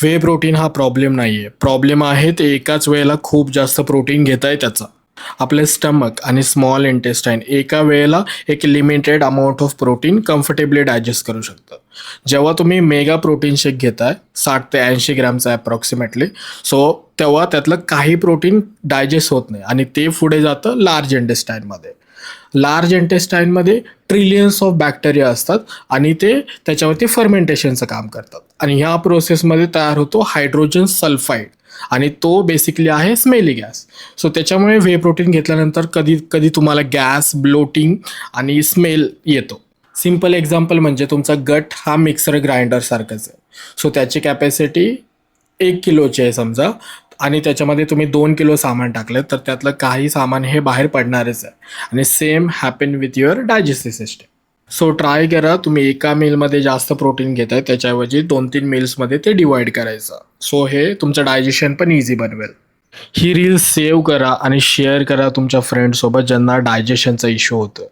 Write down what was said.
वे protein हा problem नाही आहे. प्रॉब्लेम आहे ते एकाच वेळेला खूप जास्त प्रोटीन घेत आहे त्याचा. आपले स्टमक आणि स्मॉल इंटेस्टाईन एका वेळेला एक limited amount of protein comfortably digest करू शकतात. जेव्हा तुम्ही मेगा प्रोटीन शेक घेताय 60 ते 80 ग्रॅमचा अप्रॉक्सिमेटली, सो तेव्हा त्यातलं काही प्रोटीन डायजेस्ट होत नाही आणि ते पुढे जातं लार्ज इंटेस्टाईनमध्ये. लार्ज इंटेस्टाईनमध्ये ट्रिलियन्स ऑफ बॅक्टेरिया असतात आणि ते त्याच्यावरती फर्मेंटेशनचं काम करतात आणि ह्या प्रोसेसमध्ये तयार होतो हायड्रोजन सल्फाईड आणि तो बेसिकली आहे स्मेली गॅस. सो त्याच्यामुळे व्हे प्रोटीन घेतल्यानंतर कधी कधी तुम्हाला गॅस, ब्लोटिंग आणि स्मेल येतो. सिम्पल एक्झाम्पल म्हणजे तुमचा गट हा मिक्सर ग्राइंडर सारखाच आहे. सो त्याची कॅपॅसिटी 1 किलोची आहे समजा आणि त्याच्यामध्ये तुम्ही 2 किलो सामान टाकलं तर त्यातलं काही सामान हे बाहेर पडणारच आहे आणि same happen with your digestive system. So try करा, तुम्ही एका मीलमध्ये जास्त प्रोटीन घेताय त्याच्याऐवजी 2-3 मील्समध्ये ते डिवाइड करायचं. सो हे तुमचं डायजेशन पण इझी बनवेल. ही रील सेव्ह करा आणि शेअर करा तुमच्या फ्रेंडसोबत ज्यांना डायजेशनचा इश्यू होतो.